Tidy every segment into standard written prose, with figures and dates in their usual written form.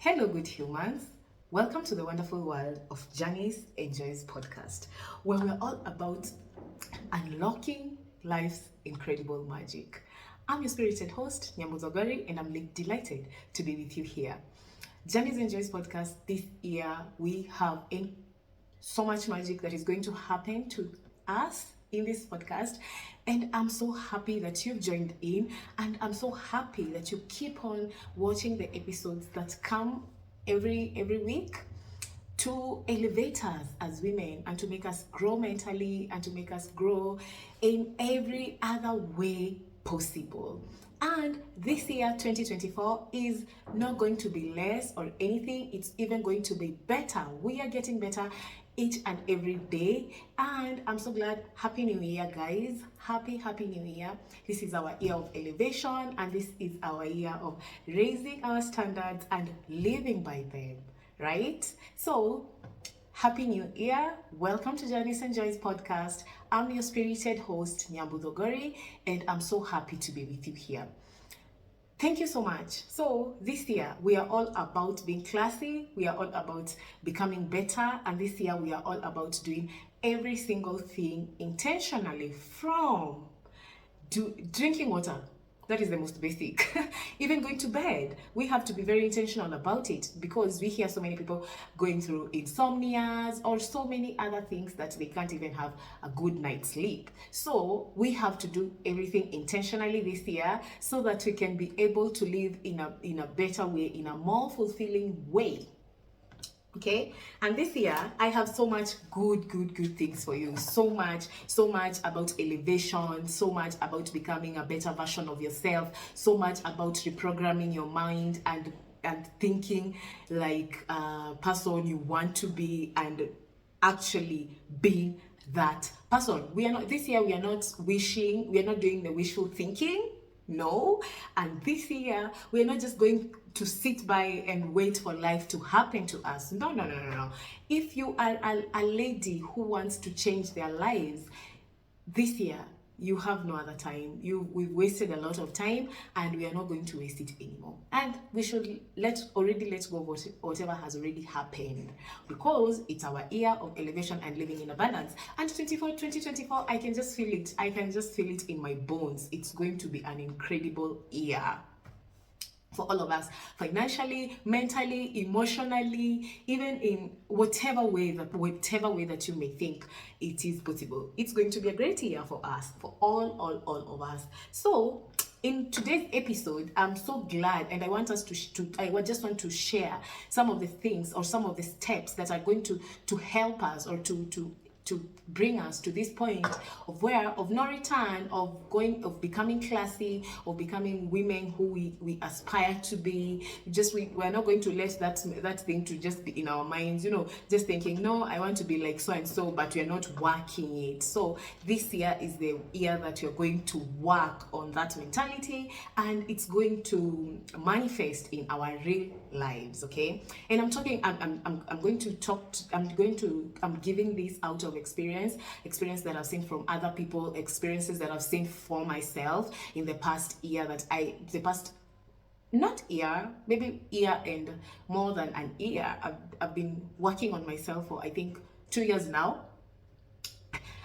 Hello, good humans. Welcome to the wonderful world of Janice Enjoys podcast, where we're all about unlocking life's incredible magic. I'm your spirited host, Nyamuzogari, and I'm delighted to be with you here. Janice Enjoys podcast, this year we have so much magic that is going to happen to us in this podcast, and I'm so happy that you've joined in, and I'm so happy that you keep on watching the episodes that come every week to elevate us as women and to make us grow mentally and to make us grow in every other way possible. And this year 2024 is not going to be less or anything, it's even going to be better. We are getting better each and every day, and I'm so glad. Happy New Year, guys. Happy New Year. This is our year of elevation, and this is our year of raising our standards and living by them, right? So Happy New Year. Welcome to Janice and Joy's podcast. I'm your spirited host, Nyambudogori, and I'm so happy to be with you here. Thank you so much. So this year we are all about being classy, we are all about becoming better, and this year we are all about doing every single thing intentionally, from drinking water. That is the most basic. Even going to bed, we have to be very intentional about it, because we hear so many people going through insomnias or so many other things that they can't even have a good night's sleep. So we have to do everything intentionally this year so that we can be able to live in a better way, in a more fulfilling way. Okay, and this year I have so much good things for you. So much about elevation, so much about becoming a better version of yourself, so much about reprogramming your mind and thinking like a person you want to be, and actually being that person. We are not this year, we are not wishing, we are not doing the wishful thinking. No. And this year we're not just going to sit by and wait for life to happen to us. No. If you are a lady who wants to change their lives this year, you have no other time. We've wasted a lot of time, and we are not going to waste it anymore. And we should let go of whatever has already happened, because it's our year of elevation and living in abundance. And 2024, I can just feel it. I can just feel it in my bones. It's going to be an incredible year for all of us, financially, mentally, emotionally, even in whatever way that you may think it is possible. It's going to be a great year for us, for all of us. So in today's episode, I'm so glad, and I want us I just want to share some of the things or some of the steps that are going to help us, or to bring us to this point of no return, of becoming classy, of becoming women who we aspire to be. We're not going to let that thing to just be in our minds, just thinking, no, I want to be like so and so, but we're not working it. So this year is the year that you're going to work on that mentality, and it's going to manifest in our real lives. Okay, and I'm giving this out of experience that I've seen from other people, experiences that I've seen for myself in the past year, maybe year and more than an year. I've been working on myself for, I think, 2 years now,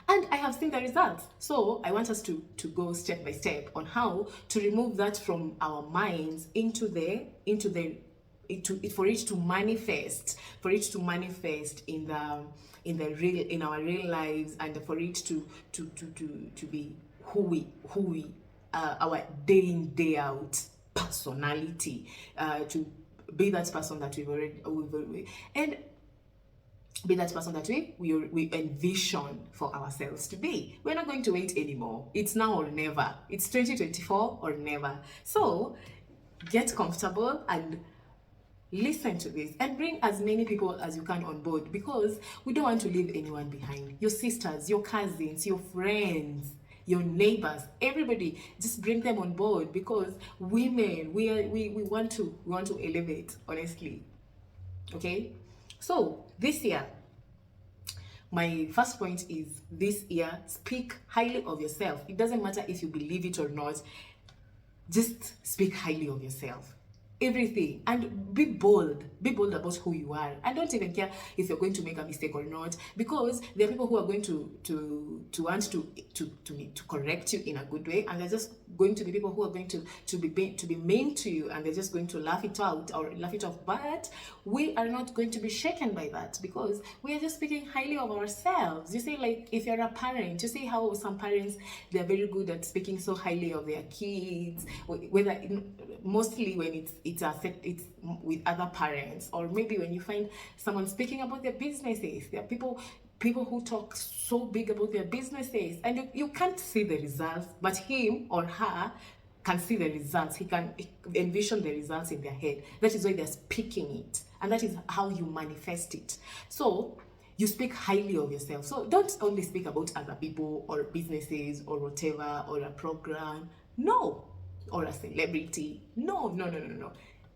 and I have seen the results. So I want us to go step by step on how to remove that from our minds for it to manifest in our real lives, and for it to be who we our day in, day out personality, to be that person that and be that person that we envision for ourselves to be. We're not going to wait anymore. It's now or never. It's 2024 or never. So get comfortable and listen to this, and bring as many people as you can on board, because we don't want to leave anyone behind. Your sisters, your cousins, your friends, your neighbors, everybody, just bring them on board, because women, we want to elevate, honestly. Okay, so this year, my first point is, this year, speak highly of yourself. It doesn't matter if you believe it or not, just speak highly of yourself. everything, and be bold about who you are, and don't even care if you're going to make a mistake or not, because there are people who are going to want to correct you in a good way, and there's just going to be people who are going to be mean to you, and they're just going to laugh it out or laugh it off. But we are not going to be shaken by that, because we are just speaking highly of ourselves. You see, like if you're a parent, you see how some parents, they're very good at speaking so highly of their kids, whether mostly when it's with other parents, or maybe when you find someone speaking about their businesses. There are people who talk so big about their businesses, and you can't see the results, but him or her can see the results. He can envision the results in their head. That is why they're speaking it, and that is how you manifest it. So you speak highly of yourself. So don't only speak about other people or businesses or whatever, or a program. No. Or a celebrity. No.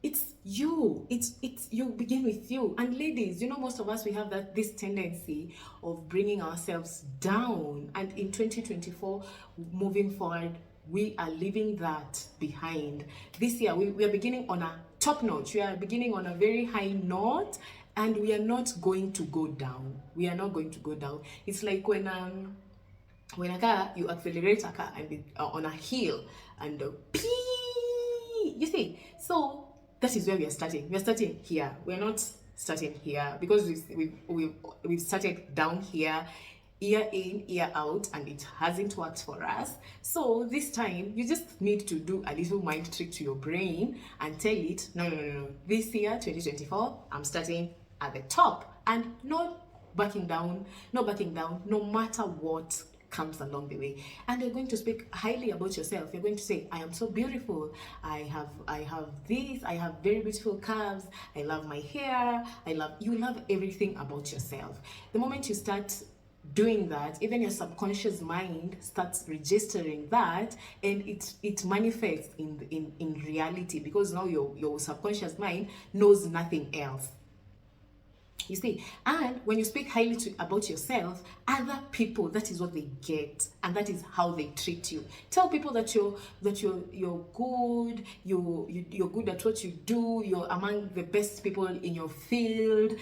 It's you. It's you. Begin with you. And ladies, most of us, we have this tendency of bringing ourselves down. And in 2024, moving forward, we are leaving that behind. This year, we are beginning on a top notch. We are beginning on a very high note, and we are not going to go down. We are not going to go down. It's like when a car, you accelerate a car and on a hill, and you see. So that is where we are starting. We are starting here. We are not starting here, because we've started down here, year in, year out, and it hasn't worked for us. So this time you just need to do a little mind trick to your brain and tell it, no. This year, 2024, I'm starting at the top, and no backing down, no matter what comes along the way. And you're going to speak highly about yourself. You're going to say, I am so beautiful. I have this. I have very beautiful curves. I love my hair. You love everything about yourself. The moment you start doing that, even your subconscious mind starts registering that, and it manifests in reality, because now your subconscious mind knows nothing else. You see, and when you speak highly about yourself, other people, that is what they get, and that is how they treat you. Tell people that you're good, you're good at what you do, you're among the best people in your field.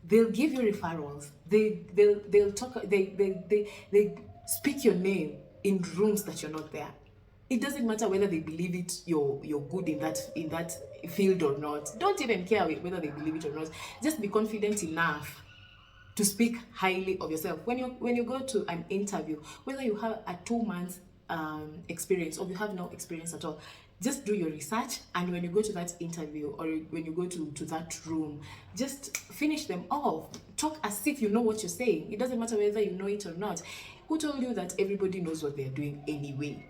They'll give you referrals. They'll talk. They speak your name in rooms that you're not there. It doesn't matter whether they believe it, you're good in that field or not. Don't even care whether they believe it or not. Just be confident enough to speak highly of yourself. When you go to an interview, whether you have a 2 months experience or you have no experience at all, just do your research, and when you go to that interview or when you go to that room, just finish them off. Talk as if you know what you're saying. It doesn't matter whether you know it or not. Who told you that everybody knows what they're doing anyway?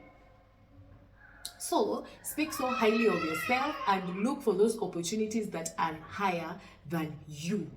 So speak so highly of yourself and look for those opportunities that are higher than you,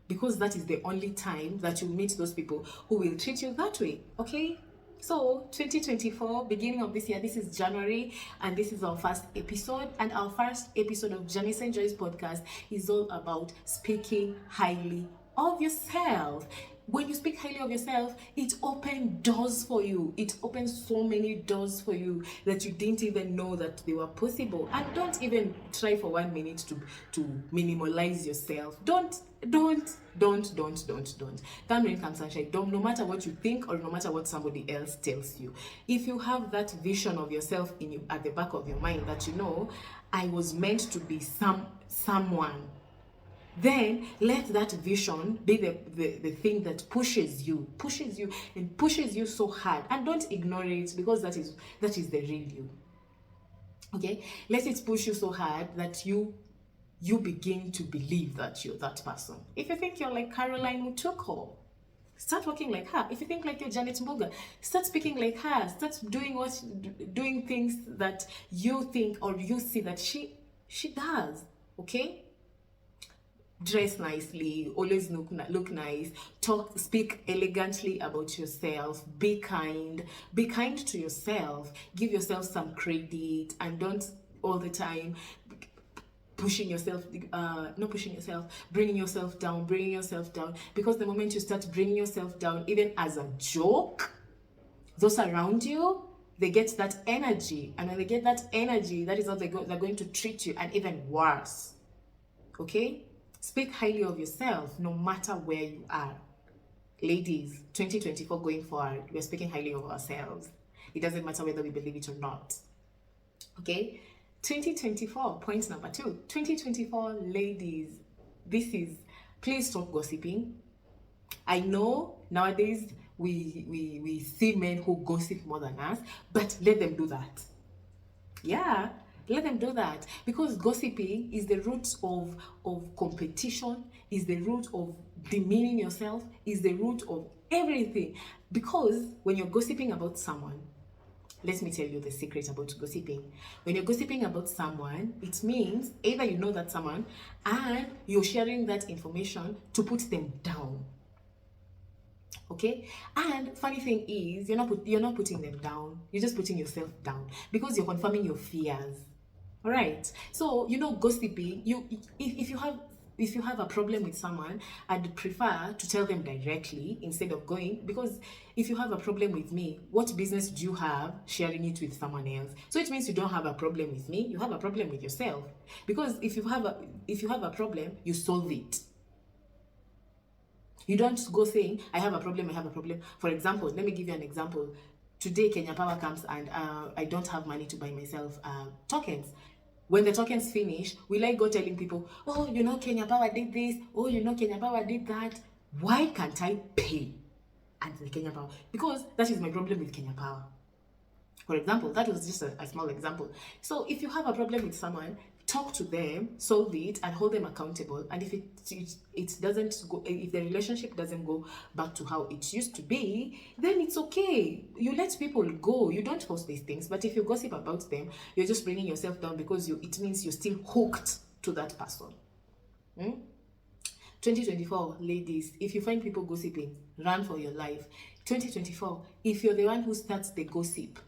because that is the only time that you meet those people who will treat you that way. Okay? So 2024, beginning of this year, this is January, and this is our first episode. And our first episode of Janice and Joy's podcast is all about speaking highly of yourself. When you speak highly of yourself, it opens doors for you. It opens so many doors for you that you didn't even know that they were possible. And don't even try for 1 minute to minimalize yourself. Don't. Come rain, come sunshine. No matter what you think or no matter what somebody else tells you. If you have that vision of yourself at the back of your mind that I was meant to be someone, then let that vision be the thing that pushes you so hard, and don't ignore it, because that is the real you. Okay, let it push you so hard that you begin to believe that you're that person. If you think you're like Caroline Mutuko, start working like her. If you think like you're Janet Mbuga, start speaking like her. Start doing things that you think or you see that she does. Okay? Dress nicely, always look nice, speak elegantly about yourself, be kind to yourself, give yourself some credit, and don't all the time bringing yourself down, because the moment you start bringing yourself down, even as a joke, those around you, they get that energy, and when they get that energy, that is how they're going to treat you, and even worse. Okay, speak highly of yourself no matter where you are. Ladies, 2024 going forward, we're speaking highly of ourselves. It doesn't matter whether we believe it or not. Okay, 2024, point number 2. 2024, ladies, this is, please stop gossiping. I know nowadays we see men who gossip more than us, but let them do that. Yeah, let them do that, because gossiping is the root of competition, is the root of demeaning yourself, is the root of everything. Because when you're gossiping about someone, let me tell you the secret about gossiping. When you're gossiping about someone, it means either you know that someone and you're sharing that information to put them down. Okay, and funny thing is, you're not putting them down, you're just putting yourself down, because you're confirming your fears. All right, so gossiping, if you have a problem with someone, I'd prefer to tell them directly instead of going, because if you have a problem with me, what business do you have sharing it with someone else? So it means you don't have a problem with me, you have a problem with yourself. Because if you have a problem, you solve it. You don't go saying, I have a problem. For example, let me give you an example. Today, Kenya Power comes and I don't have money to buy myself tokens. When the tokens finish, will I go telling people, oh, Kenya Power did this, oh, Kenya Power did that? Why can't I pay? And the Kenya Power, because that is my problem with Kenya Power. For example, that was just a small example. So if you have a problem with someone, talk to them, solve it, and hold them accountable. And if it doesn't go, if the relationship doesn't go back to how it used to be, then it's okay. You let people go. You don't force these things. But if you gossip about them, you're just bringing yourself down, because it means you're still hooked to that person. 2024, ladies, if you find people gossiping, run for your life. 2024, if you're the one who starts the gossip,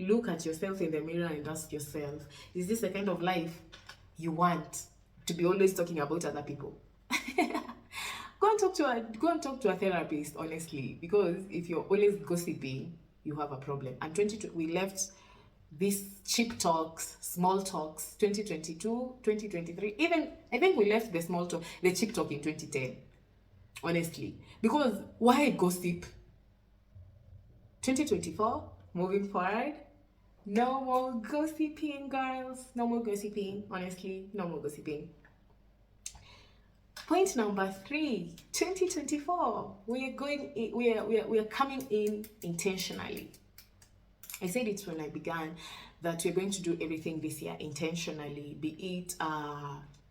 look at yourself in the mirror and ask yourself, is this the kind of life you want, to be always talking about other people? Go and talk to a therapist, honestly, because if you're always gossiping, you have a problem. And we left these cheap talks, small talks, 2022, 2023. Even I think we left the small talk, the cheap talk in 2010. Honestly, because why gossip? 2024, moving forward, no more gossiping, girls. No more gossiping. Honestly, no more gossiping. Point number 3, 2024. We are coming in intentionally. I said it when I began that we're going to do everything this year intentionally. Be it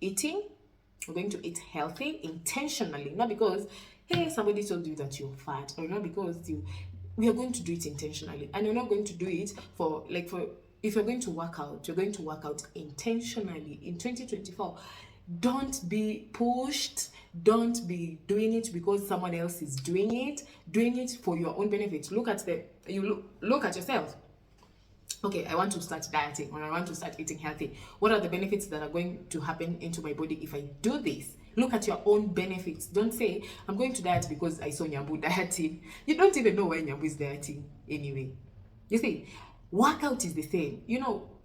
eating, we're going to eat healthy intentionally, not because hey somebody told you that you're fat, or not because we are going to do it intentionally. And you're not going to do it for if you're going to work out, you're going to work out intentionally in 2024. Don't be pushed. Don't be doing it because someone else is doing it. Doing it for your own benefit. Look at yourself. Okay, I want to start dieting, or I want to start eating healthy. What are the benefits that are going to happen into my body if I do this? Look at your own benefits. Don't say, I'm going to diet because I saw Nyambu dieting. You don't even know why Nyambu is dieting anyway. You see, workout is the same.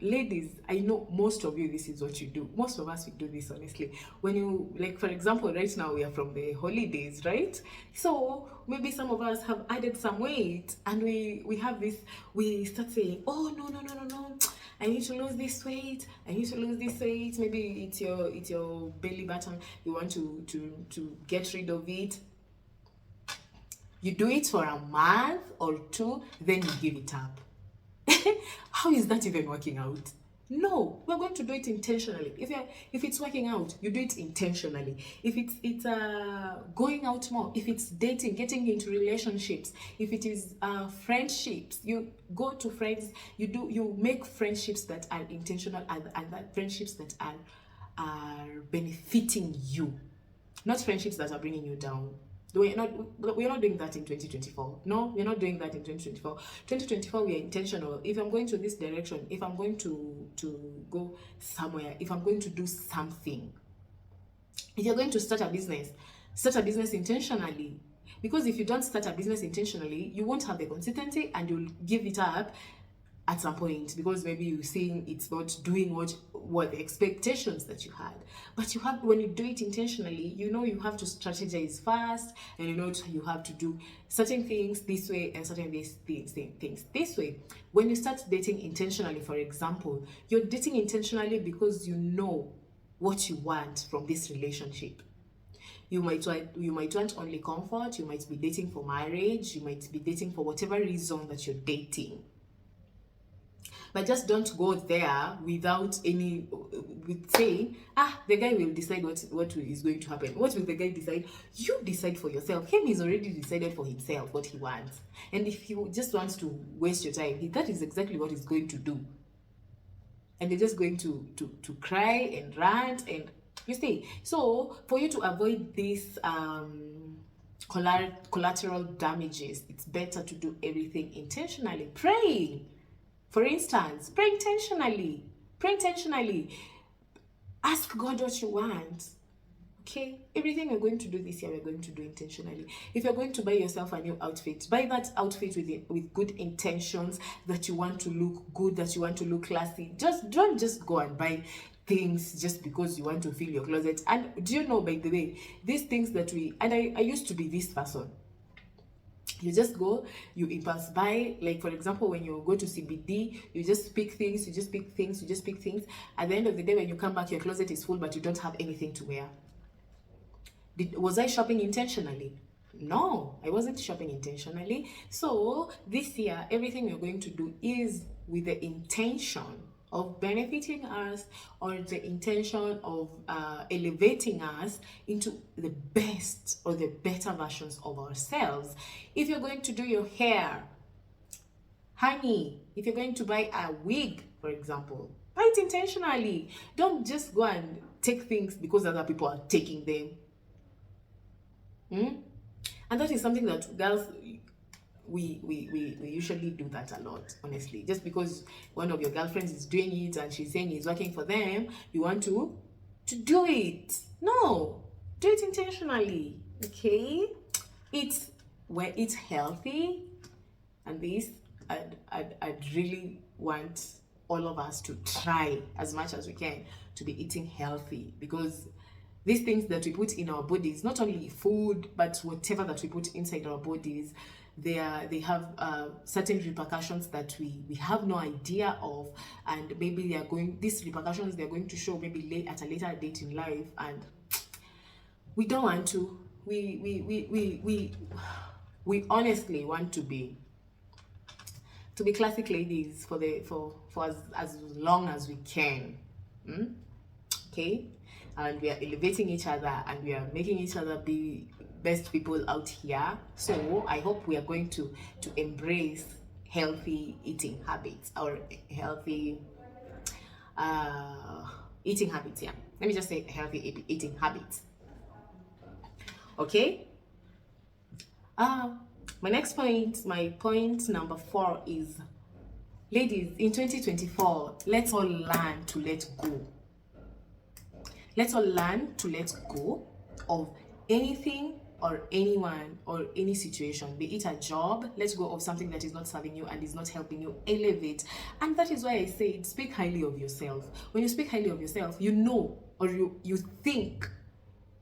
Ladies, I know most of you, this is what you do. Most of us, we do this, honestly. When you, for example, right now we are from the holidays, right? So maybe some of us have added some weight, and we have this, we start saying, oh, no. I need to lose this weight. Maybe it's your belly button. You want to get rid of it. You do it for a month or 2, then you give it up. How is that even working out? No, we're going to do it intentionally. If it's working out, you do it intentionally. If it's going out more, if it's dating, getting into relationships, if it is friendships, you go to friends, you make friendships that are intentional, and that friendships that are benefiting you, not friendships that are bringing you down. We're not doing that in 2024. No, we're not doing that in 2024. 2024, we are intentional. If I'm going to this direction, if I'm going to go somewhere, if I'm going to do something, if you're going to start a business intentionally. Because if you don't start a business intentionally, you won't have the consistency, and you'll give it up at some point, because maybe you're seeing it's not doing what the expectations that you had. But you have, when you do it intentionally, you know you have to strategize fast, and you know you have to do certain things this way and certain things this way. When you start dating intentionally, for example, you're dating intentionally because you know what you want from this relationship. You might want only comfort, you might be dating for marriage, you might be dating for whatever reason that you're dating. But just don't go there without any, with saying, the guy will decide what is going to happen. What will the guy decide? You decide for yourself. Him, he's already decided for himself what he wants. And if he just wants to waste your time, that is exactly what he's going to do. And they're just going to cry and rant, and you see. So for you to avoid this collateral damages, it's better to do everything intentionally. Praying, for instance, pray intentionally. Ask God what you want. Okay, everything we're going to do this year, we're going to do intentionally. If you're going to buy yourself a new outfit, buy that outfit with good intentions, that you want to look good, that you want to look classy. Don't just go and buy things just because you want to fill your closet. And do you know, by the way, these things that I used to be this person. You just go, you impulse buy. Like, for example, when you go to CBD, you just pick things. At the end of the day, when you come back, your closet is full, but you don't have anything to wear. Was I shopping intentionally? No, I wasn't shopping intentionally. So this year, everything we're going to do is with the intention of benefiting us, or the intention of elevating us into the best or the better versions of ourselves. If you're going to do your hair, honey, if you're going to buy a wig, for example, buy it intentionally. Don't just go and take things because other people are taking them. And that is something that girls, we usually do that a lot, honestly. Just because one of your girlfriends is doing it and she's saying it's working for them, you want to do it. No, do it intentionally. Okay, it's where it's healthy. And this, I'd really want all of us to try as much as we can to be eating healthy, because these things that we put in our bodies, not only food, but whatever that we put inside our bodies, they have certain repercussions that we have no idea of, and maybe these repercussions they're going to show maybe at a later date in life, and we don't want to. We honestly want to be classic ladies for as long as we can. Okay, and we are elevating each other, and we are making each other be best people out here. So I hope we are going to embrace healthy eating habits, or healthy eating habits. Yeah, let me just say healthy eating habits. Okay. My point number 4 is, ladies, in 2024, let's all learn to let go. Let's all learn to let go of anything or anyone or any situation, be it a job. Let go of something that is not serving you and is not helping you elevate. And that is why I say, speak highly of yourself. When you speak highly of yourself, you know, or you think,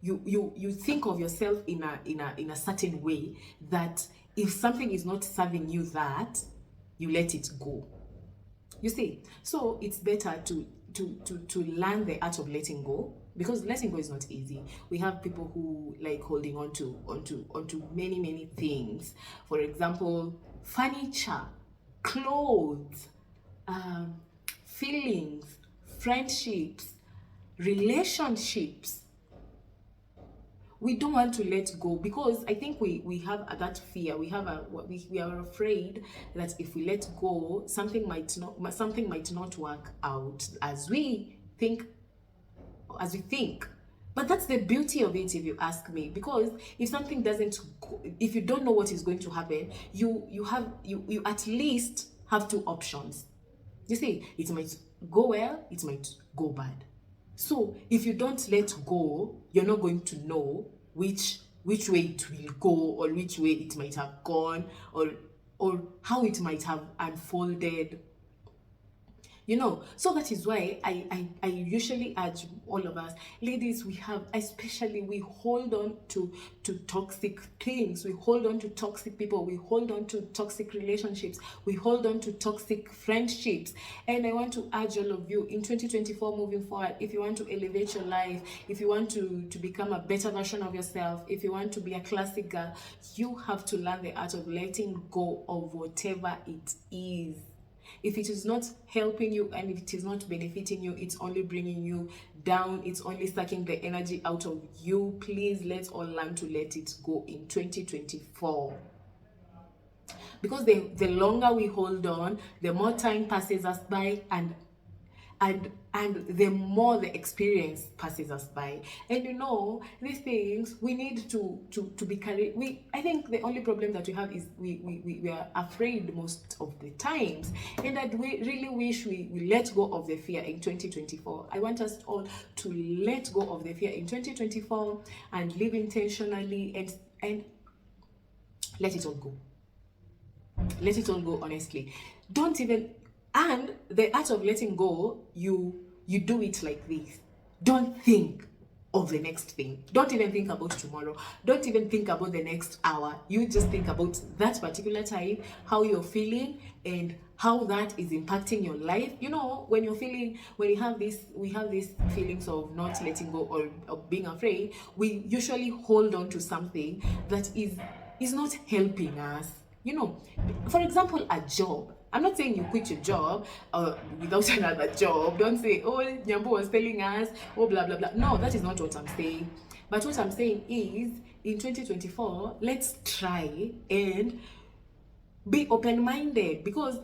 you think of yourself in a certain way, that if something is not serving you, that you let it go. You see, so it's better to learn the art of letting go, because letting go is not easy. We have people who like holding onto many things. For example, furniture, clothes, feelings, friendships, relationships. We don't want to let go, because I think we have that fear. We are afraid that if we let go, something might not work out as we think. But that's the beauty of it, if you ask me, because if something doesn't go, if you don't know what is going to happen, you at least have 2 options. You see, it might go well, it might go bad. So if you don't let go, you're not going to know which way it will go, or which way it might have gone, or how it might have unfolded. So that is why I usually urge all of us, ladies, we hold on to toxic things, we hold on to toxic people, we hold on to toxic relationships, we hold on to toxic friendships. And I want to urge all of you in 2024 moving forward, if you want to elevate your life, if you want to become a better version of yourself, if you want to be a classic girl, you have to learn the art of letting go of whatever it is. If it is not helping you and if it is not benefiting you, it's only bringing you down, it's only sucking the energy out of you, please, let's all learn to let it go in 2024. Because the longer we hold on, the more time passes us by, and the more the experience passes us by. And these things we need to be carried. I think the only problem that we have is we are afraid most of the times, and that we really wish we let go of the fear in 2024. I want us all to let go of the fear in 2024 and live intentionally, and let it all go. Let it all go, honestly. Don't even. And the art of letting go, you do it like this. Don't think of the next thing. Don't even think about tomorrow. Don't even think about the next hour. You just think about that particular time, how you're feeling, and how that is impacting your life. When we have these feelings of not letting go or of being afraid, we usually hold on to something that is not helping us. For example, a job. I'm not saying you quit your job without another job. Don't say, oh, Nyambu was telling us, oh, blah, blah, blah. No, that is not what I'm saying. But what I'm saying is, in 2024, let's try and be open-minded. Because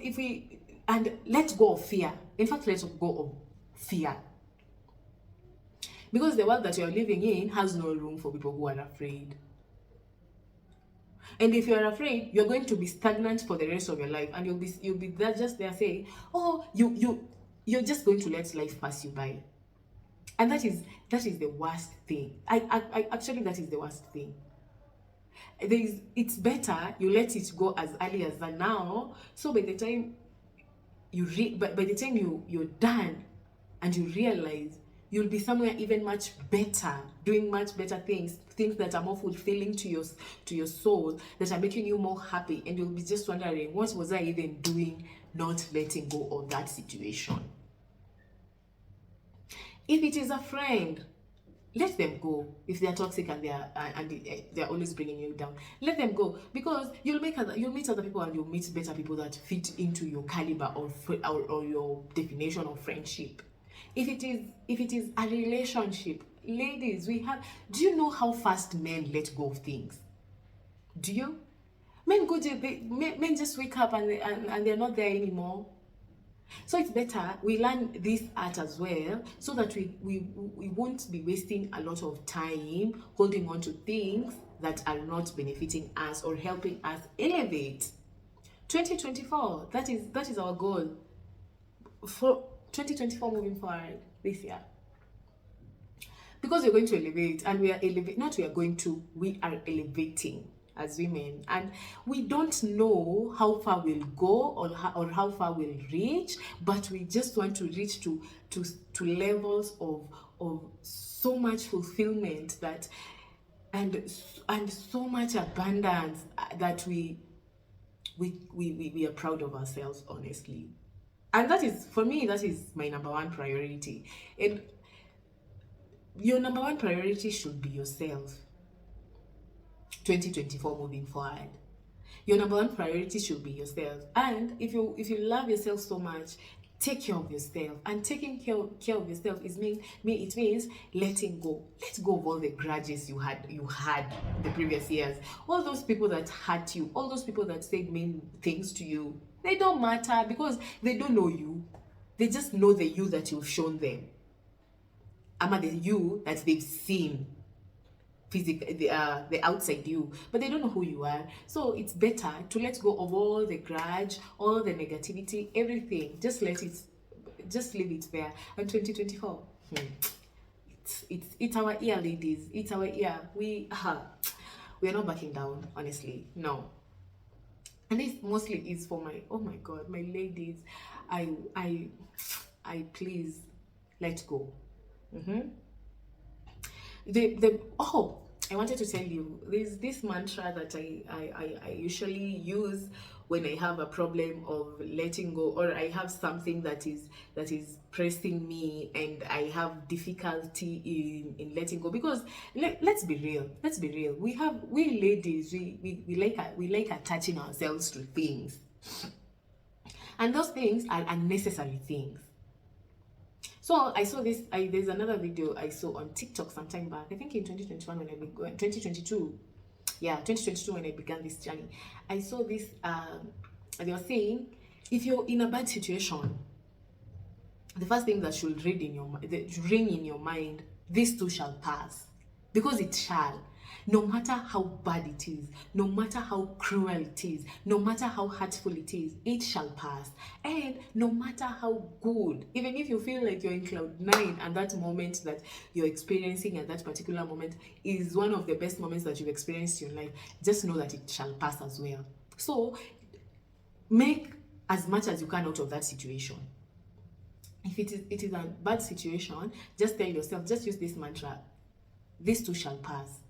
and let go of fear. In fact, let go of fear. Because the world that you're living in has no room for people who are afraid. And if you're afraid, you're going to be stagnant for the rest of your life, and you'll be there just there saying, oh, you're just going to let life pass you by. And that is the worst thing. I actually, that is the worst thing. It's better you let it go as early as now, so by the time you're done and you realize, you'll be somewhere even much better, doing much better things that are more fulfilling to your soul, that are making you more happy, and you'll be just wondering, what was I even doing not letting go of that situation? If it is a friend, let them go. If they are toxic and they're always bringing you down, let them go, because you'll meet other people, and you'll meet better people that fit into your caliber or your definition of friendship. If it is a relationship, ladies, do you know how fast men let go of things? Do you? Men just wake up and they're not there anymore. So it's better we learn this art as well, so that we won't be wasting a lot of time holding on to things that are not benefiting us or helping us elevate. 2024, that is our goal for 2024 moving forward this year. Because we're going to elevate, and we are elevating as women, and we don't know how far we'll go or how far we'll reach, but we just want to reach to levels of so much fulfillment and so much abundance that we are proud of ourselves, honestly. And that is, for me, that is my number one priority. And your number one priority should be yourself. 2024 moving forward, your number one priority should be yourself. And if you love yourself so much, take care of yourself. And taking care of yourself it means letting go. Let go of all the grudges you had the previous years. All those people that hurt you, all those people that said mean things to you, they don't matter, because they don't know you. They just know the you that you've shown them, ama the you that they've seen physically, the outside you, but they don't know who you are. So it's better to let go of all the grudge, all the negativity, everything. Just leave it there. And 2024, it's our year, ladies. It's our year. We are not backing down, honestly. No. And this mostly is for my ladies. I please let go. Mm-hmm. The oh, I wanted to tell you, there's this mantra that I usually use when I have a problem of letting go, or I have something that is pressing me and I have difficulty in letting go. Because let's be real, we ladies, we like attaching ourselves to things, and those things are unnecessary things. So I saw this. There's another video I saw on TikTok some time back. I think in 2021 when I began, 2022, yeah, 2022 when I began this journey. I saw this. They were saying, if you're in a bad situation, the first thing that should ring in your mind, this too shall pass, because it shall. No matter how bad it is, no matter how cruel it is, no matter how hurtful it shall pass. And no matter how good, even if you feel like you're in cloud nine, and that moment that you're experiencing at that particular moment is one of the best moments that you've experienced in your life, just know that it shall pass as well. So make as much as you can out of that situation. If it is a bad situation, just tell yourself, just use this mantra, this too shall pass.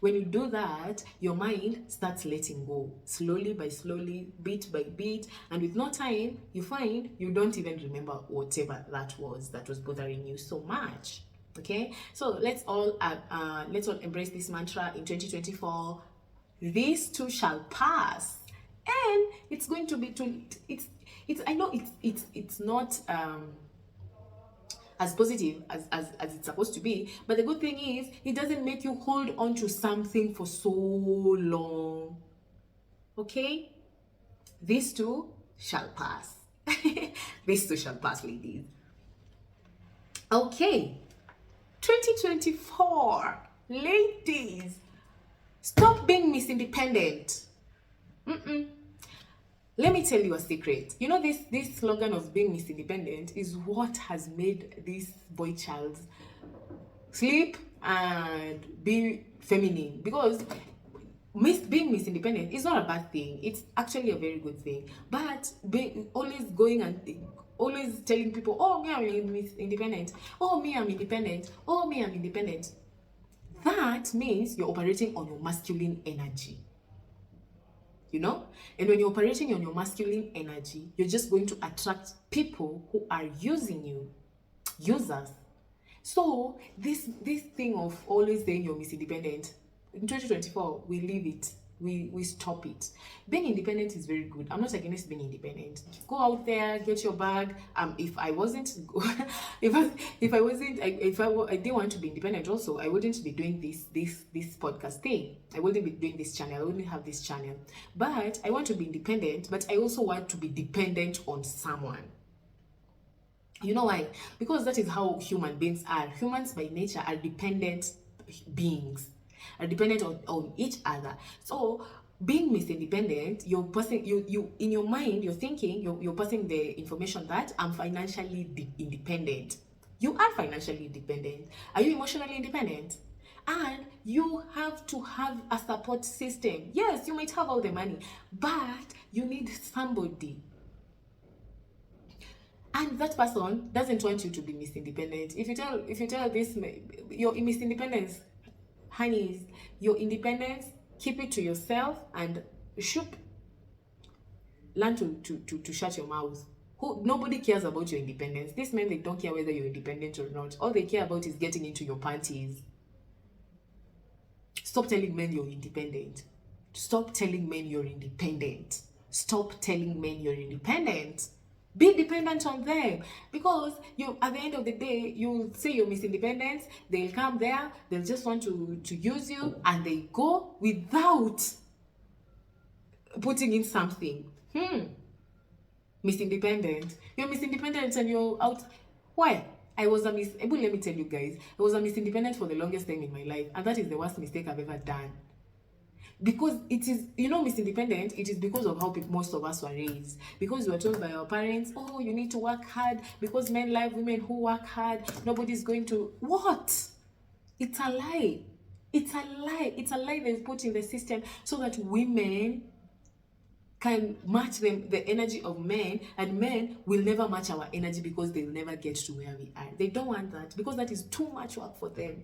When you do that, your mind starts letting go, slowly by slowly, bit by bit, and with no time, you find you don't even remember whatever that was bothering you so much. Okay, so let's all embrace this mantra in 2024. This too shall pass, and it's going to be it's I know it's not as positive as it's supposed to be, but the good thing is it doesn't make you hold on to something for so long. Okay, this too shall pass. This too shall pass, ladies. Okay, 2024, ladies, stop being Miss Independent. Let me tell you a secret. You know, this slogan of being Miss Independent is what has made this boy child sleep and be feminine. Because being Miss Independent is not a bad thing. It's actually a very good thing. But always telling people, oh, me, I'm Miss Independent. Oh, me, I'm independent. Oh, me, I'm independent. That means you're operating on your masculine energy. You know, and when you're operating on your masculine energy, you're just going to attract people who are using you, users. So this thing of always saying you're Miss Independent, in 2024 we leave it, we stop it. Being independent is very good. I'm not against being independent. Go out there, get your bag. If I didn't want to be independent also, I wouldn't be doing this podcast thing. I wouldn't be doing this channel. I wouldn't have this channel. But I want to be independent, but I also want to be dependent on someone. You know why? Because that is how human beings are. Humans by nature are dependent beings, are dependent on each other. So being Miss Independent, you're passing, you in your mind, you're thinking, you're passing the information that I'm financially independent. You are financially independent. Are you emotionally independent? And you have to have a support system. Yes, you might have all the money, but you need somebody. And that person doesn't want you to be Miss Independent. If you tell this, your Miss Independence, honeys, your independence, keep it to yourself and learn to shut your mouth. Nobody cares about your independence. These men, they don't care whether you're independent or not. All they care about is getting into your panties. Stop telling men you're independent. Stop telling men you're independent. Stop telling men you're independent. Be dependent on them, because you, at the end of the day, you say you're Miss Independence, they'll come there, they'll just want to use you, and they go without putting in something. Miss Independent. You're Miss Independent and you're out. Why? Let me tell you guys, I was a Miss Independent for the longest time in my life, and that is the worst mistake I've ever done. Because it is, Miss Independent, it is because of how most of us were raised. Because we were told by our parents, oh, you need to work hard, because men love women who work hard. Nobody's going to... What? It's a lie. It's a lie. It's a lie they've put in the system so that women can match the energy of men, and men will never match our energy because they'll never get to where we are. They don't want that because that is too much work for them.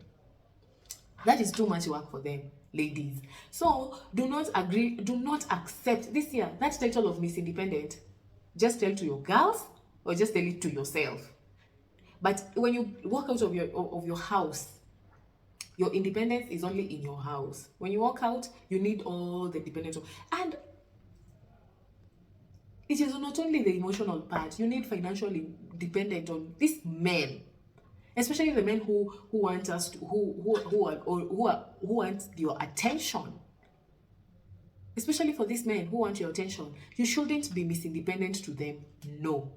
That is too much work for them, ladies. So do not accept this year that title of Miss Independent. Just tell to your girls or just tell it to yourself. But when you walk out of your house, your independence is only in your house. When you walk out, you need all the dependence. And it is not only the emotional part. You need financially dependent on these men, especially the men who want us to, who want your attention. Especially for these men who want your attention, you shouldn't be Miss Independent to them. No.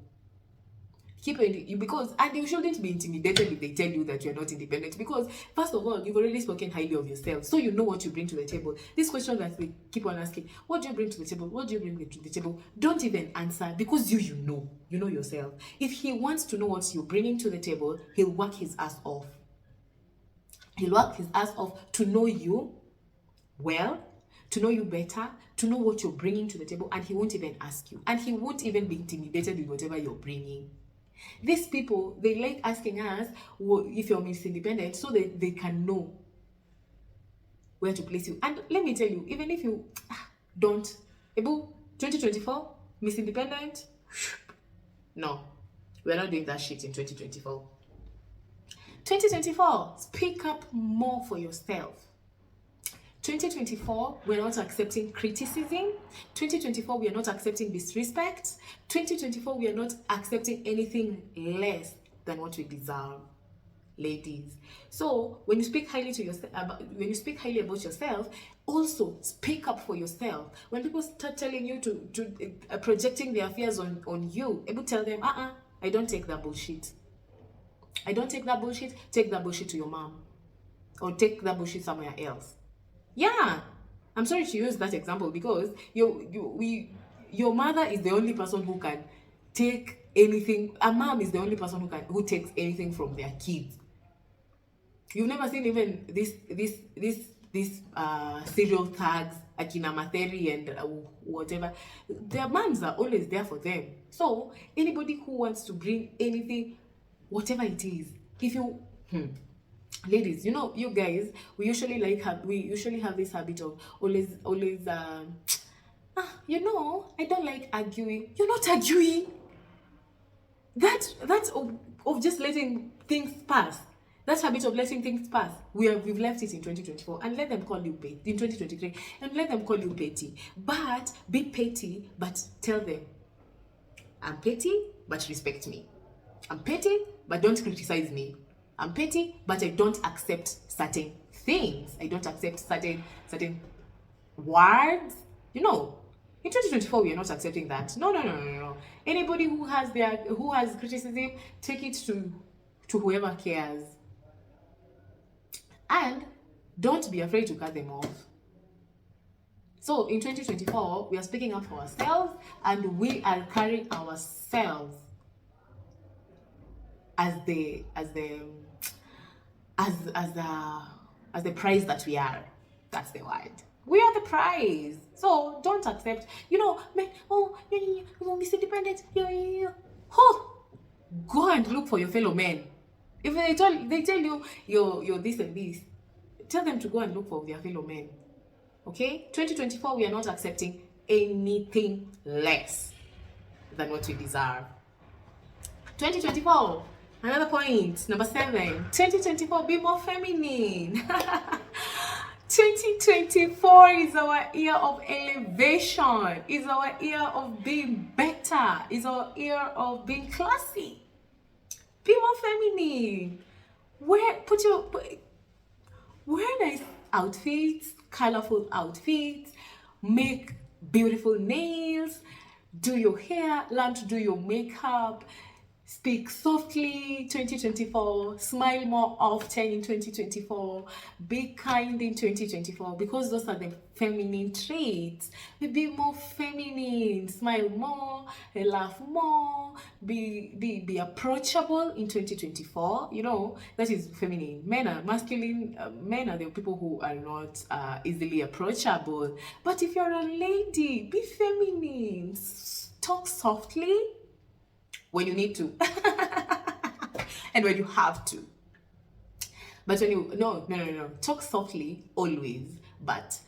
Keep it, because, and you shouldn't be intimidated if they tell you that you're not independent, because first of all, you've already spoken highly of yourself, so you know what you bring to the table. This question that they keep on asking, what do you bring to the table, what do you bring to the table, don't even answer, because you know yourself. If he wants to know what you're bringing to the table, he'll work his ass off. He'll work his ass off to know you well, to know you better, to know what you're bringing to the table, and he won't even ask you, and he won't even be intimidated with whatever you're bringing. These people, they like asking us if you're Miss Independent so that they can know where to place you. And let me tell you, even if you don't, 2024, Miss Independent, no, we're not doing that shit in 2024. 2024, speak up more for yourself. 2024, we're not accepting criticism. 2024, we are not accepting disrespect. 2024, we are not accepting anything less than what we deserve, ladies. So when you speak highly about yourself, also speak up for yourself. When people start telling you to projecting their fears on you, tell them, I don't take that bullshit. I don't take that bullshit. Take that bullshit to your mom, or take that bullshit somewhere else. Yeah, I'm sorry to use that example, because your mother is the only person who can take anything. A mom is the only person who takes anything from their kids. You've never seen even this serial thugs, Akina Matheri and whatever. Their moms are always there for them. So anybody who wants to bring anything, whatever it is, if you ladies, you guys, we usually have this habit of always I don't like arguing. You're not arguing. That's of just letting things pass. That habit of letting things pass, we've left it in 2024, and let them call you petty in 2023, and let them call you petty. But be petty, but tell them, I'm petty, but respect me. I'm petty, but don't criticize me. I'm petty, but I don't accept certain things. I don't accept certain words. In 2024, we are not accepting that. No. Anybody who has criticism, take it to whoever cares. And don't be afraid to cut them off. So in 2024, we are speaking up for ourselves, and we are carrying ourselves as the prize that we are. That's the word. We are the prize. So don't accept, Miss Independent, go and look for your fellow men. If they tell you you're this and this, tell them to go and look for their fellow men. Okay? 2024, we are not accepting anything less than what we deserve. 2024, another point, number 7. 2024, be more feminine. 2024 is our year of elevation, is our year of being better, is our year of being classy. Be more feminine. Wear nice outfits, colorful outfits, make beautiful nails, do your hair, learn to do your makeup, Speak softly 2024, smile more often in 2024, be kind in 2024, because those are the feminine traits. Be more feminine, smile more, laugh more, be approachable in 2024. You know, that is feminine. Men are masculine. Men are the people who are not easily approachable. But if you're a lady, be feminine, talk softly when you need to and when you have to. But when you no, talk softly always, but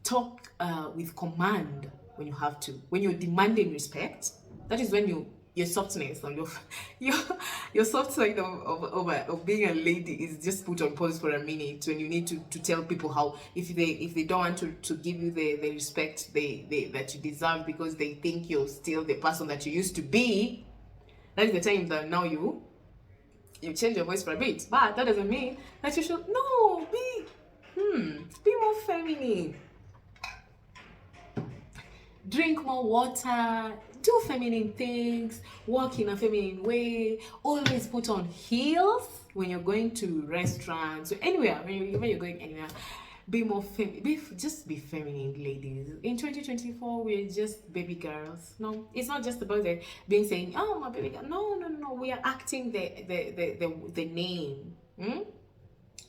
talk with command when you have to. When you're demanding respect, that is when your softness or your your soft side of being a lady is just put on pause for a minute, when you need to tell people how, if they don't want to give you the respect they that you deserve, because they think you're still the person that you used to be. That is the time that now you change your voice for a bit, but that doesn't mean that you should be more feminine. Drink more water, do feminine things, walk in a feminine way, always put on heels when you're going to restaurants or anywhere, when you're going anywhere. Be more just be feminine, ladies. In 2024, we're just baby girls. No, it's not just about being saying, oh, my baby girl. No, we are acting the name.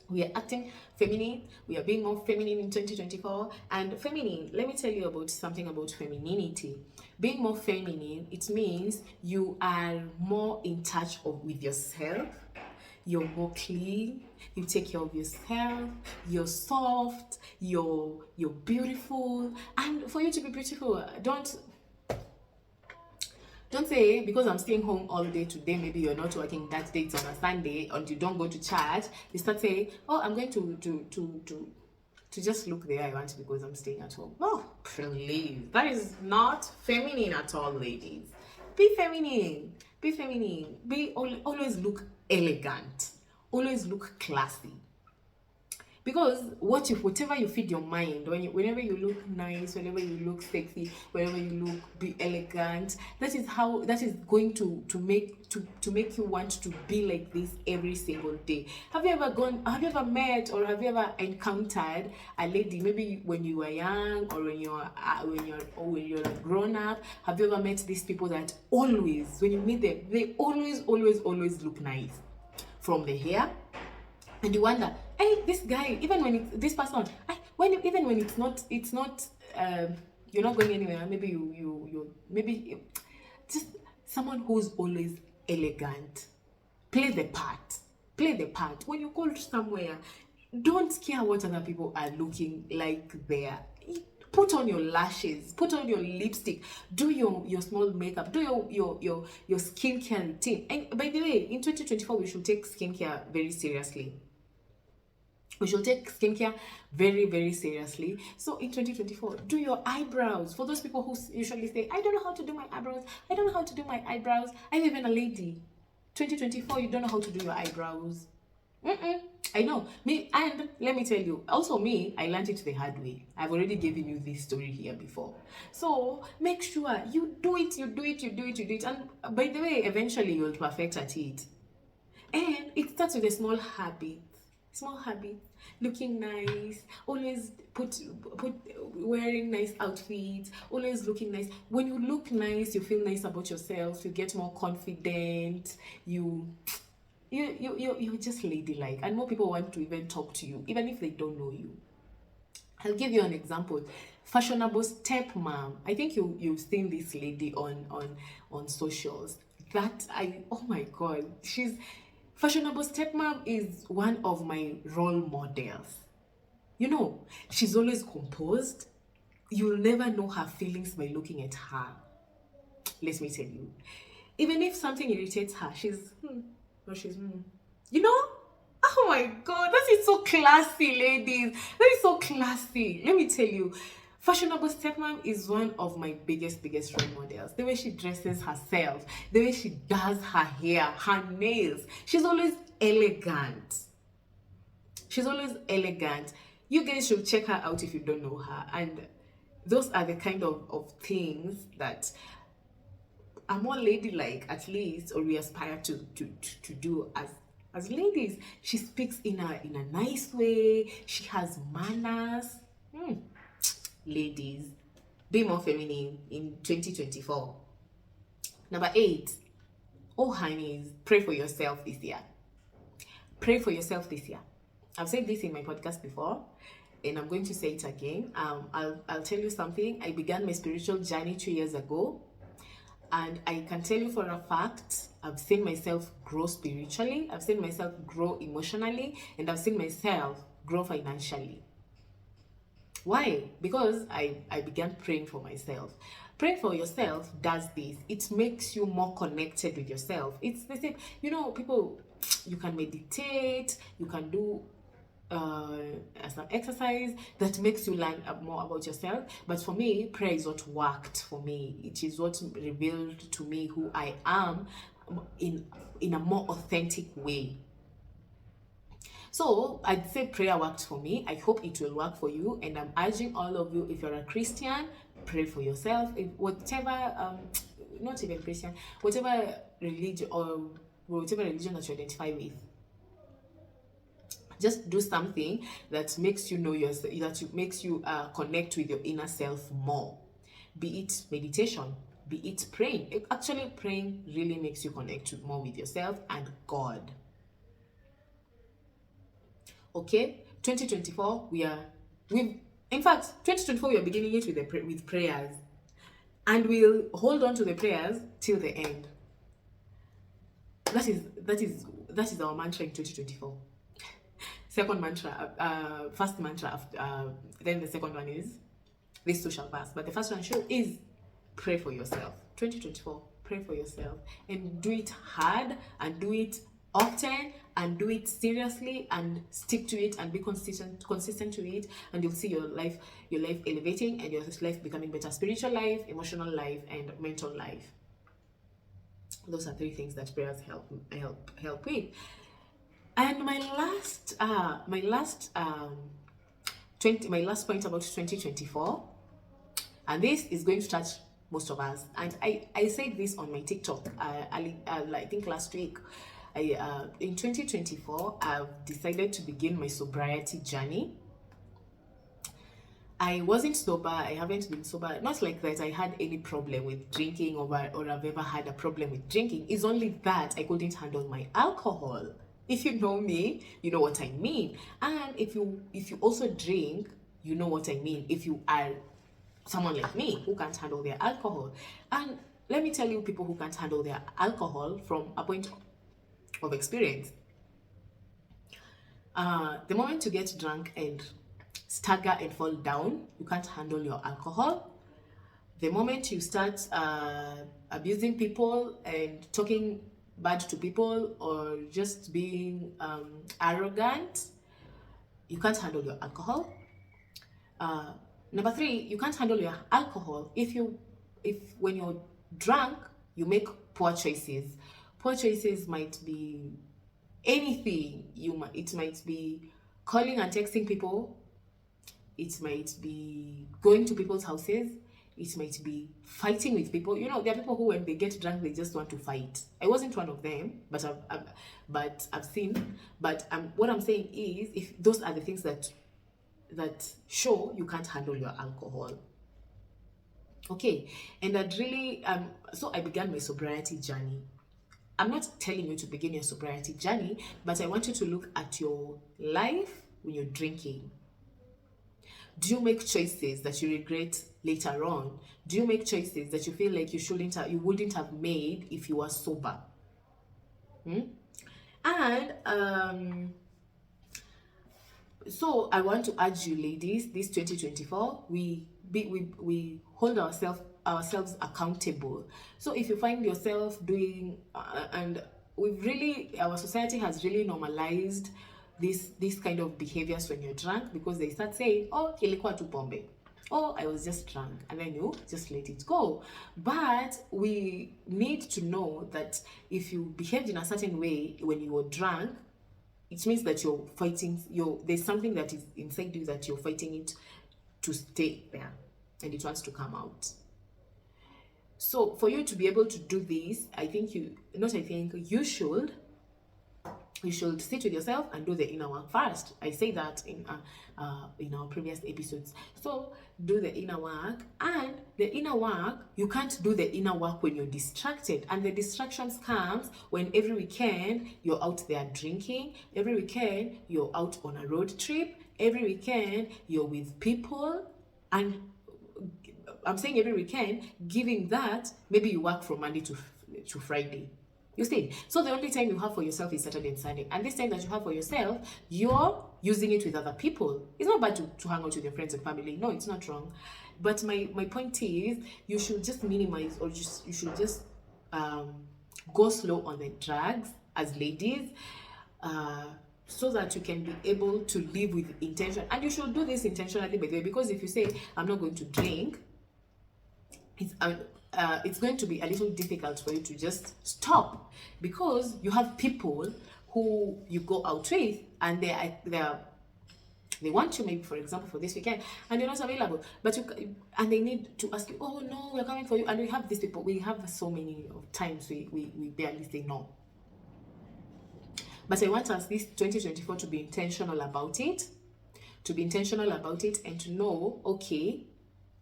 We are acting feminine. We are being more feminine in 2024. And feminine, let me tell you about something about femininity. Being more feminine, it means you are more in touch with yourself. You're more clean. You take care of yourself. You're soft. You're beautiful. And for you to be beautiful, don't say, because I'm staying home all day today, maybe you're not working that day, it's on a Sunday, and you don't go to church. You start saying, oh, I'm going to just look there I want because I'm staying at home. Oh, please. That is not feminine at all, ladies. Be feminine. Be feminine. Always look elegant. Always look classy. Because whatever you feed your mind, whenever you look nice, whenever you look sexy, whenever you be elegant, that is going to make you want to be like this every single day. Have you ever met, or have you ever encountered a lady, maybe when you were young, or when you're a grown up? Have you ever met these people that always, when you meet them, they always look nice, from the hair, and you wonder, hey, this guy, even when it's this person, even when it's not, you're not going anywhere. Maybe maybe just someone who's always elegant. Play the part. When you go somewhere, don't care what other people are looking like there. Put on your lashes, put on your lipstick, do your small makeup, do your skincare routine. And by the way, in 2024, we should take skincare very seriously. We should take skincare very, very seriously. So in 2024, do your eyebrows. For those people who usually say, I don't know how to do my eyebrows. I'm even a lady. 2024, you don't know how to do your eyebrows. I know. And let me tell you, also I learned it the hard way. I've already given you this story here before. So make sure you do it. And by the way, eventually you'll perfect at it. And it starts with a small habit, looking nice, always wearing nice outfits, always looking nice. When you look nice, you feel nice about yourself, you get more confident, you're just ladylike, and more people want to even talk to you, even if they don't know you. I'll give you an example. Fashionable stepmom. I think you've seen this lady on socials. Oh my god, Fashionable stepmom is one of my role models. You know, she's always composed. You'll never know her feelings by looking at her. Let me tell you. Even if something irritates her, you know? Oh my god, that is so classy, ladies. That is so classy. Let me tell you. Fashionable stepmom is one of my biggest role models. The way she dresses herself, the way she does her hair, her nails. She's always elegant. You guys should check her out if you don't know her. And those are the kind of things that are more ladylike, at least, or we aspire to do as ladies. She speaks in a nice way. She has manners. Ladies, be more feminine in 2024. Number 8, oh honeys, pray for yourself this year. Pray for yourself this year. I've said this in my podcast before, and I'm going to say it again. I'll tell you something. I began my spiritual journey 2 years ago, and I can tell you for a fact, I've seen myself grow spiritually, I've seen myself grow emotionally, and I've seen myself grow financially. Why? Because I began praying for myself. Praying for yourself does this. It makes you more connected with yourself. It's the same. People, you can meditate, you can do some exercise that makes you learn more about yourself. But for me, prayer is what worked for me. It is what revealed to me who I am in a more authentic way. So I'd say prayer worked for me. I hope it will work for you. And I'm urging all of you, if you're a Christian, pray for yourself. If whatever, not even Christian, whatever religion that you identify with, just do something that makes you know yourself, makes you connect with your inner self more. Be it meditation, be it praying. Actually, praying really makes you connect more with yourself and God. Okay, 2024, in fact, 2024 we are beginning it with prayers, and we'll hold on to the prayers till the end. That is our mantra in 2024. Second mantra, first mantra, then the second one is this too shall pass. But the first one is pray for yourself. 2024, pray for yourself, and do it hard, and do it often, and do it seriously, and stick to it, and be consistent to it, and you'll see your life elevating, and your life becoming better. Spiritual life, emotional life, and mental life. Those are 3 things that prayers help with. And my last point about 2024, and this is going to touch most of us, and I said this on my TikTok I think last week. In 2024, I've decided to begin my sobriety journey. I wasn't sober. I haven't been sober. Not like that I had any problem with drinking or I've ever had a problem with drinking. It's only that I couldn't handle my alcohol. If you know me, you know what I mean. And if you also drink, you know what I mean. If you are someone like me who can't handle their alcohol. And let me tell you, people who can't handle their alcohol from a point of experience. The moment you get drunk and stagger and fall down, you can't handle your alcohol. The moment you start abusing people and talking bad to people, or just being arrogant, you can't handle your alcohol. Number 3, you can't handle your alcohol if when you're drunk you make poor choices. Poor choices might be anything. It might be calling and texting people. It might be going to people's houses. It might be fighting with people. There are people who, when they get drunk, they just want to fight. I wasn't one of them, but I've seen. But what I'm saying is, if those are the things that show you can't handle your alcohol. Okay, and so I began my sobriety journey. I'm not telling you to begin your sobriety journey, but I want you to look at your life when you're drinking. Do you make choices that you regret later on? Do you make choices that you feel like you wouldn't have made if you were sober? And so I want to urge you, ladies, this 2024, we hold ourselves accountable. So if you find yourself doing and our society has really normalized this kind of behaviors when you're drunk, because they start saying, oh, ilikuwa tu pombe, oh, I was just drunk, and then you just let it go. But we need to know that if you behaved in a certain way when you were drunk, it means that you're fighting. There's something that is inside you that you're fighting it to stay there, and it wants to come out. So for you to be able to do this, you should sit with yourself and do the inner work first. I say that in our previous episodes. So do the inner work, and the inner work, you can't do the inner work when you're distracted, and the distractions comes when every weekend you're out there drinking, every weekend you're out on a road trip, every weekend you're with people, and I'm saying every weekend, giving that, maybe you work from Monday to Friday. You see? So the only time you have for yourself is Saturday and Sunday. And this time that you have for yourself, you're using it with other people. It's not bad to hang out with your friends and family. No, it's not wrong. But my point is, you should just minimize, or you should just go slow on the drugs as ladies. So that you can be able to live with intention. And you should do this intentionally, by the way, because if you say, I'm not going to drink, it's going to be a little difficult for you to just stop, because you have people who you go out with, and they want you, maybe for example for this weekend, and you're not available, but and they need to ask you, oh no, we're coming for you, and we have these people, we have so many of times we barely say no. But I want us this 2024 to be intentional about it, and to know, okay,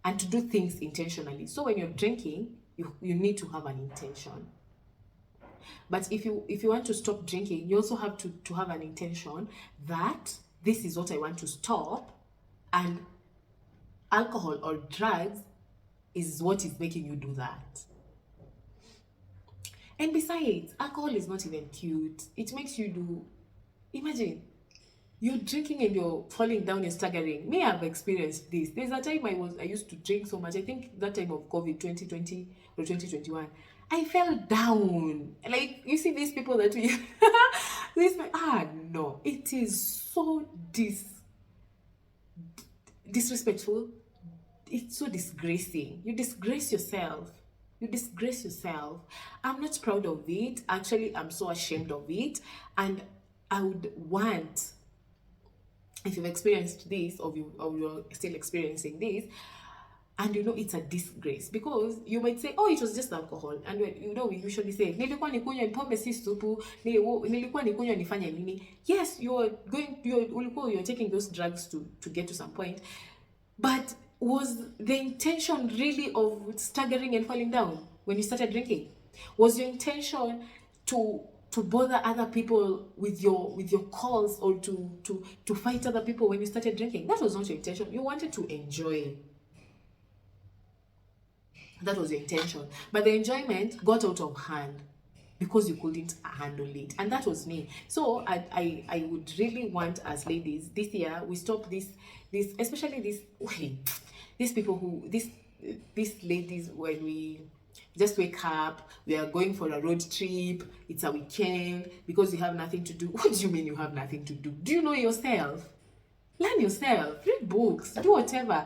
and to do things intentionally. So when you're drinking, you need to have an intention. But if you want to stop drinking, you also have to have an intention that this is what I want to stop, and alcohol or drugs is what is making you do that. And besides, alcohol is not even cute. It makes you do, imagine, you're drinking and you're falling down and staggering. Me, I've experienced this. There's a time I used to drink so much. I think that time of COVID, 2020 or 2021, I fell down. Like, you see these people that we no, it is so disrespectful. It's so disgracing. You disgrace yourself. I'm not proud of it. Actually, I'm so ashamed of it. And I would want, if you've experienced this, or you're still experiencing this, and you know it's a disgrace, because you might say, oh, it was just alcohol, and we usually say nilikuwa nikunywa pombe si supu, nilikuwa nikunywa nifanye nini. Yes, you're taking those drugs to get to some point, but was the intention really of staggering and falling down when you started drinking? Was your intention to bother other people with your calls, or to fight other people when you started drinking? That was not your intention. You wanted to enjoy. That was your intention. But the enjoyment got out of hand because you couldn't handle it. And that was me. So I would really want, as ladies, this year we stop this especially these people these ladies, when we just wake up, we are going for a road trip, it's a weekend, because you have nothing to do. What do you mean you have nothing to do? Do you know yourself? Learn yourself, read books, do whatever,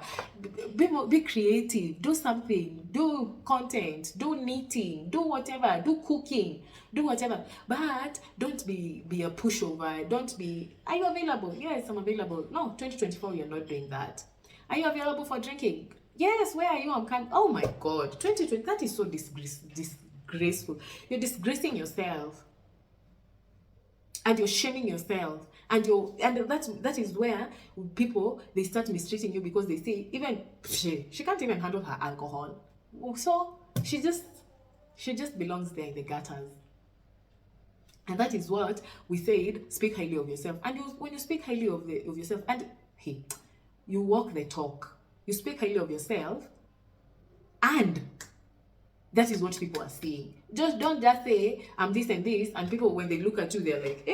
be creative, do something, do content, do knitting, do whatever, do cooking, do whatever. But don't be a pushover. Don't be, are you available? Yes, I'm available. No, 2024, you're not doing that. Are you available for drinking? Yes, where are you? I'm coming. Oh my God, 2020, that is so disgraceful. You're disgracing yourself, and you're shaming yourself, and that is where people, they start mistreating you, because they say, even she can't even handle her alcohol, so she just belongs there in the gutters. And that is what we said, speak highly of yourself. And when you speak highly of yourself, and hey, you walk the talk, you speak highly of yourself, and that is what people are seeing. Just don't just say, I'm this and this, and people, when they look at you, they're like,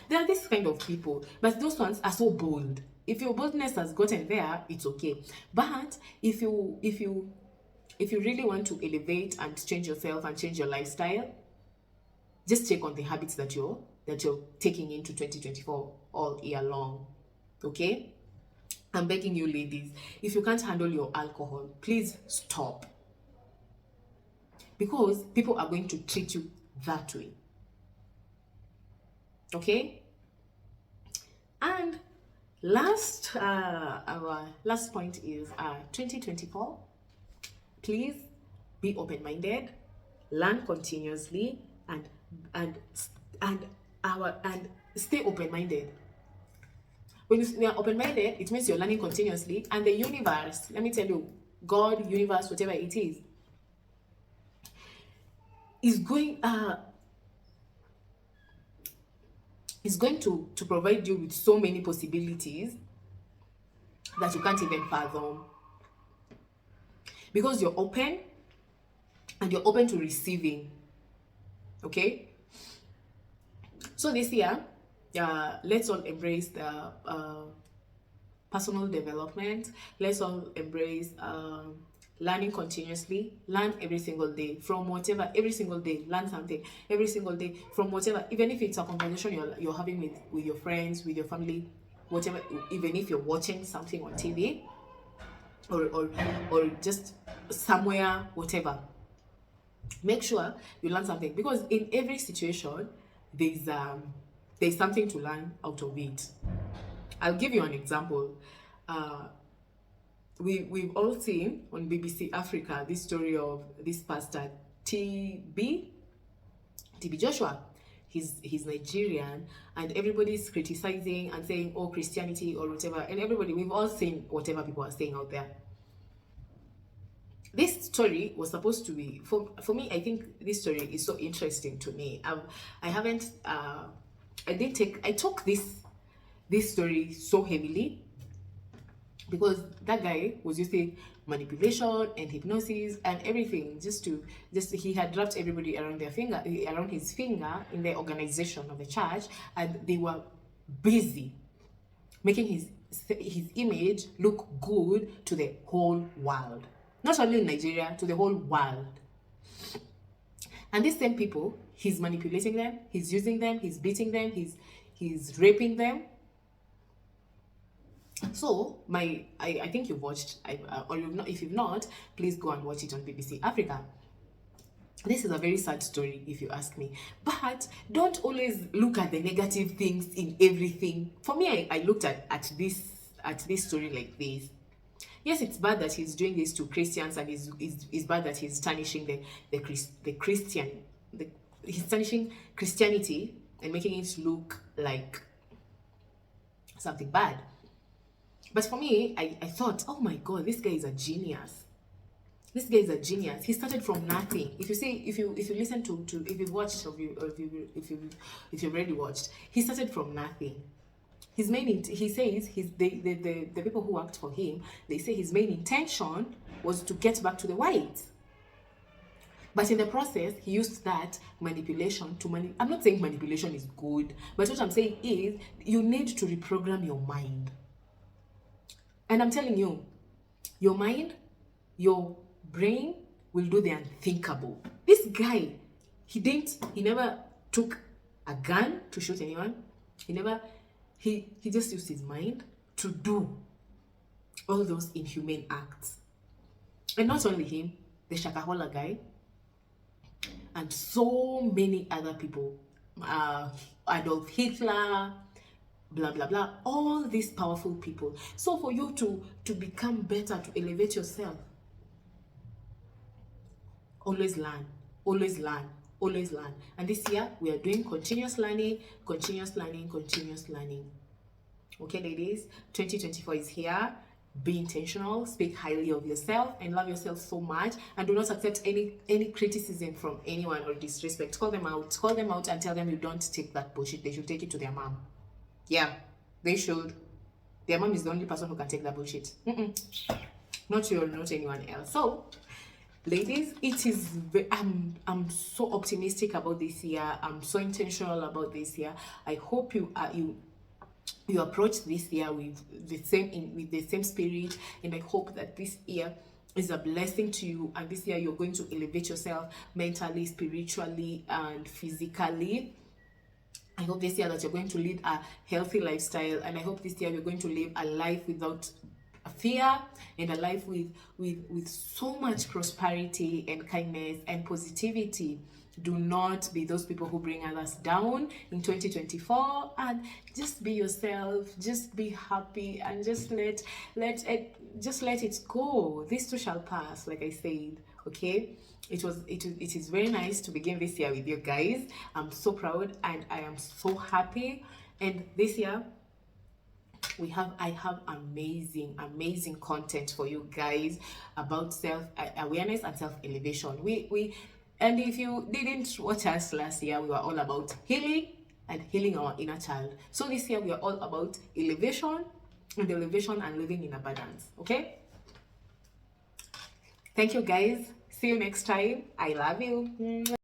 there are this kind of people, but those ones are so bold. If your boldness has gotten there, it's okay. But if you really want to elevate and change yourself and change your lifestyle, just check on the habits that you're taking into 2024 all year long. Okay? I'm begging you, ladies, if you can't handle your alcohol, please stop. Because people are going to treat you that way. Okay? And our last point is 2024. Please be open-minded, learn continuously, and and and and stay open-minded. When you're open-minded, it means you're learning continuously, and the universe, let me tell you, God, universe, whatever it is going to provide you with so many possibilities that you can't even fathom, because you're open and you're open to receiving. Okay, so this year, let's all embrace the personal development. Let's all embrace learning continuously. Learn every single day from whatever. Every single day, learn something. Every single day from whatever. Even if it's a conversation you're having with your friends, with your family, whatever. Even if you're watching something on TV, or just somewhere, whatever. Make sure you learn something, because in every situation there's something to learn out of it. I'll give you an example. We've all seen on BBC Africa this story of this pastor TB Joshua. He's Nigerian, and everybody's criticizing and saying, oh, Christianity or whatever, and we've all seen whatever people are saying out there. This story was supposed to be, for me, I think this story is so interesting to me. I took this story so heavily, because that guy was using manipulation and hypnosis and everything just he had wrapped everybody around his finger in the organization of the church, and they were busy making his image look good to the whole world. Not only in Nigeria, to the whole world. And these same people, he's manipulating them, he's using them, he's beating them, he's raping them. So I think you've watched, or you've not. If you've not, please go and watch it on BBC Africa. This is a very sad story, if you ask me. But don't always look at the negative things in everything. For me, I looked at this story like this. Yes, it's bad that he's doing this to Christians, and it's bad that he's tarnishing he's tarnishing Christianity and making it look like something bad. But for me, I thought, oh my God, this guy is a genius. This guy is a genius. He started from nothing. If you listen to if you've watched, or if you've already watched, he started from nothing. He says the people who worked for him, they say his main intention was to get back to the whites. But in the process, he used that manipulation to I'm not saying manipulation is good, but what I'm saying is you need to reprogram your mind. And I'm telling you, your mind, your brain will do the unthinkable. This guy, he never took a gun to shoot anyone. He just used his mind to do all those inhumane acts. And not only him, the Shakahola guy, and so many other people, Adolf Hitler, blah blah blah, all these powerful people. So for you to become better, to elevate yourself, always learn, always learn, always learn. And this year we are doing continuous learning. Okay, ladies, 2024 is here. Be intentional, speak highly of yourself, and love yourself so much, and do not accept any criticism from anyone or disrespect. Call them out and tell them you don't take that bullshit. They should take it to their mom. Yeah, they should. Their mom is the only person who can take that bullshit. Not you or not anyone else. So ladies, I'm so optimistic about this year. I'm so intentional about this year. I hope you approach this year with the same spirit, and I hope that this year is a blessing to you, and this year you're going to elevate yourself mentally, spiritually, and physically. I hope this year that you're going to lead a healthy lifestyle, and I hope this year you're going to live a life without fear and a life with so much prosperity and kindness and positivity. Do not be those people who bring others down in 2024, and just be yourself, just be happy, and just let it go. This too shall pass, like I said. Okay, it is very nice to begin this year with you guys. I'm so proud and I am so happy. And this year I have amazing content for you guys about self awareness and self elevation. We and if you didn't watch us last year, we were all about healing and healing our inner child. So this year we are all about elevation and living in abundance. Okay, thank you guys, see you next time. I love you.